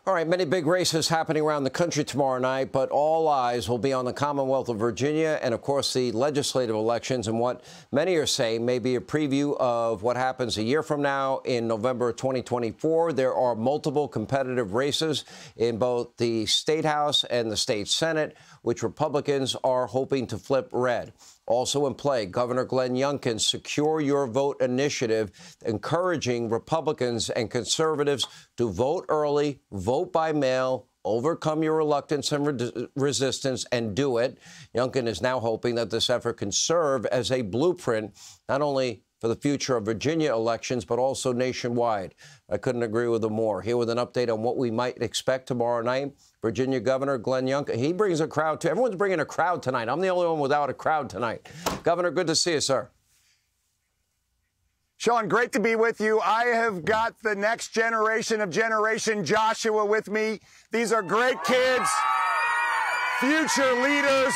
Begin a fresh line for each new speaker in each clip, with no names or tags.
All right, many big races happening around the country tomorrow night, but all eyes will be on the Commonwealth of Virginia and, of course, the legislative elections and what many are saying may be a preview of what happens a year from now in November 2024. There are multiple competitive races in both the State House and the State Senate, which Republicans are hoping to flip red. Also in play, Governor Glenn Youngkin's Secure Your Vote initiative, encouraging Republicans and conservatives to vote early, vote by mail, overcome your reluctance and resistance, and do it. Youngkin is now hoping that this effort can serve as a blueprint, not only for the future of Virginia elections, but also nationwide. I couldn't agree with him more. Here with an update on what we might expect tomorrow night, Virginia Governor Glenn Youngkin. He brings a crowd, too. Everyone's bringing a crowd tonight. I'm the only one without a crowd tonight. Governor, good to see you, sir.
Sean, great to be with you. I have got the next generation of Generation Joshua with me. These are great kids, future leaders.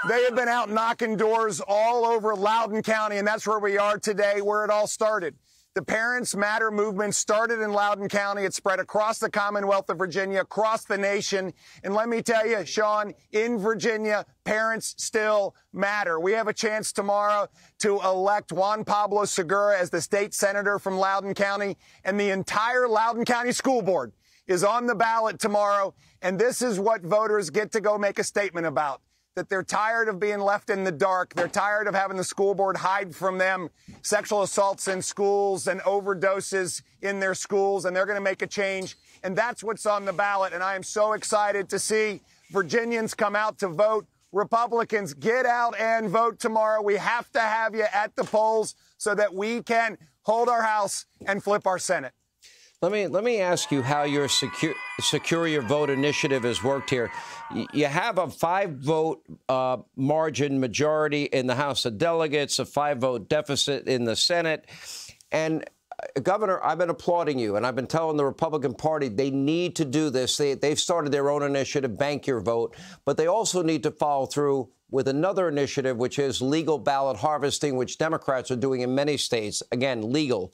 They have been out knocking doors all over Loudoun County, and that's where we are today, where it all started. The Parents Matter movement started in Loudoun County. It spread across the Commonwealth of Virginia, across the nation. And let me tell you, Sean, in Virginia, parents still matter. We have a chance tomorrow to elect Juan Pablo Segura as the state senator from Loudoun County, and the entire Loudoun County School Board is on the ballot tomorrow. And this is what voters get to go make a statement about. That they're tired of being left in the dark. They're tired of having the school board hide from them sexual assaults in schools and overdoses in their schools, and they're going to make a change. And that's what's on the ballot. And I am so excited to see Virginians come out to vote. Republicans, get out and vote tomorrow. We have to have you at the polls so that we can hold our House and flip our Senate.
Let me ask you how your Secure Your Vote initiative has worked here. You have a 5-vote margin majority in the House of Delegates, a 5-vote deficit in the Senate. And, Governor, I've been applauding you, and I've been telling the Republican Party they need to do this. They've started their own initiative, Bank Your Vote, but they also need to follow through with another initiative, which is legal ballot harvesting, which Democrats are doing in many states. Again, legal.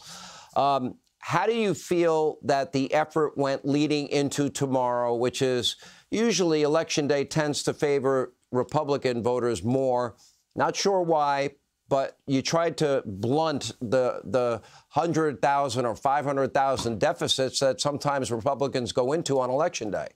How do you feel that the effort went leading into tomorrow, which is usually Election Day tends to favor Republican voters more? Not sure why, but you tried to blunt the 100,000 or 500,000 deficits that sometimes Republicans go into on Election Day.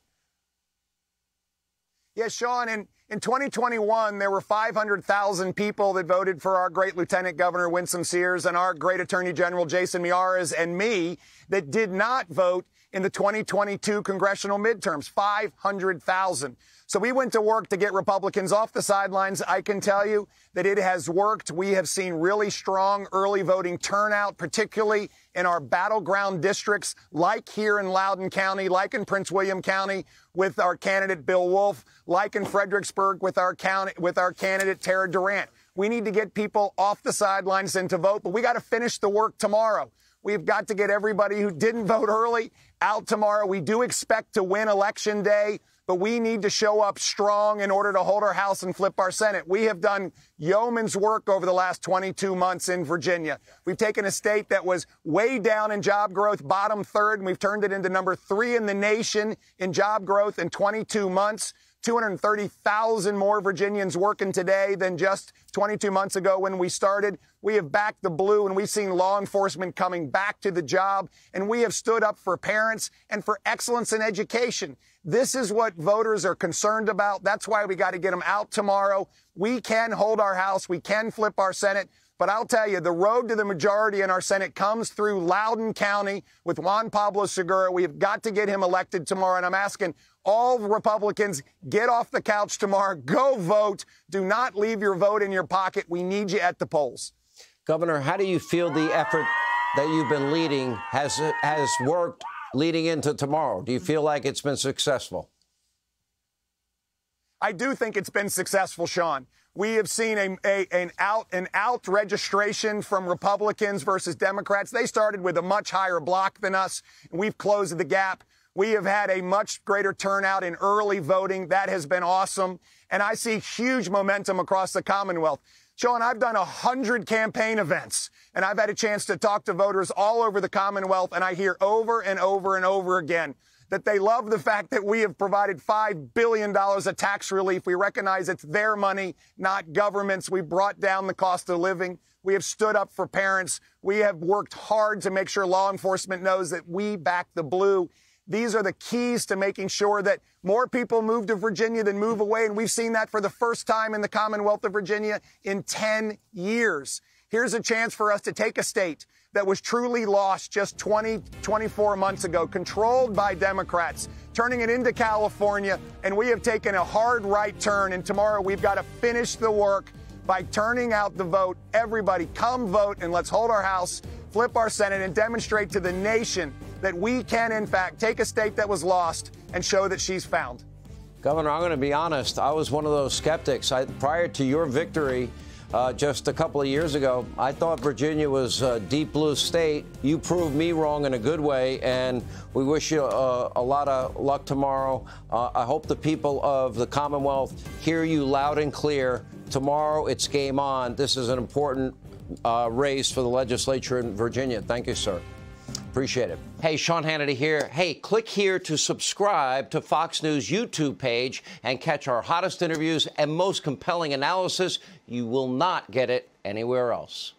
Yes, Sean, in 2021, there were 500,000 people that voted for our great Lieutenant Governor Winsome Sears and our great Attorney General Jason Miyares and me that did not vote in the 2022 congressional midterms, 500,000. So we went to work to get Republicans off the sidelines. I can tell you that it has worked. We have seen really strong early voting turnout, particularly in our battleground districts, like here in Loudoun County, like in Prince William County with our candidate Bill Wolf, like in Fredericksburg with our candidate Tara Durant. We need to get people off the sidelines and to vote, but we got to finish the work tomorrow. We've got to get everybody who didn't vote early out tomorrow. We do expect to win Election Day, but we need to show up strong in order to hold our House and flip our Senate. We have done yeoman's work over the last 22 months in Virginia. We've taken a state that was way down in job growth, bottom third, and we've turned it into number 3 in the nation in job growth in 22 months. 230,000 more Virginians working today than just 22 months ago when we started. We have backed the blue, and we've seen law enforcement coming back to the job, and we have stood up for parents and for excellence in education. This is what voters are concerned about. That's why we got to get them out tomorrow. We can hold our House. We can flip our Senate. But I'll tell you, the road to the majority in our Senate comes through Loudoun County with Juan Pablo Segura. We have got to get him elected tomorrow. And I'm asking all Republicans, get off the couch tomorrow. Go vote. Do not leave your vote in your pocket. We need you at the polls.
Governor, how do you feel the effort that you've been leading has worked leading into tomorrow? Do you feel like it's been successful?
I do think it's been successful, Sean. We have seen an out registration from Republicans versus Democrats. They started with a much higher block than us, and we've closed the gap. We have had a much greater turnout in early voting. That has been awesome. And I see huge momentum across the Commonwealth. Sean, I've done 100 campaign events, and I've had a chance to talk to voters all over the Commonwealth, and I hear over and over and over again that they love the fact that we have provided $5 billion of tax relief. We recognize it's their money, not government's. We brought down the cost of living. We have stood up for parents. We have worked hard to make sure law enforcement knows that we back the blue. These are the keys to making sure that more people move to Virginia than move away. And we've seen that for the first time in the Commonwealth of Virginia in 10 years. Here's a chance for us to take a state that was truly lost just 24 months ago, controlled by Democrats, turning it into California. And we have taken a hard right turn. And tomorrow we've got to finish the work by turning out the vote. Everybody come vote, and let's hold our House, flip our Senate, and demonstrate to the nation that we can, in fact, take a state that was lost and show that she's found.
Governor, I'm going to be honest. I was one of those skeptics. Prior to your victory just a couple of years ago, I thought Virginia was a deep blue state. You proved me wrong in a good way, and we wish you a lot of luck tomorrow. I hope the people of the Commonwealth hear you loud and clear. Tomorrow, it's game on. This is an important race for the legislature in Virginia. Thank you, sir. Appreciate it. Hey, Sean Hannity here. Hey, click here to subscribe to Fox News YouTube page and catch our hottest interviews and most compelling analysis. You will not get it anywhere else.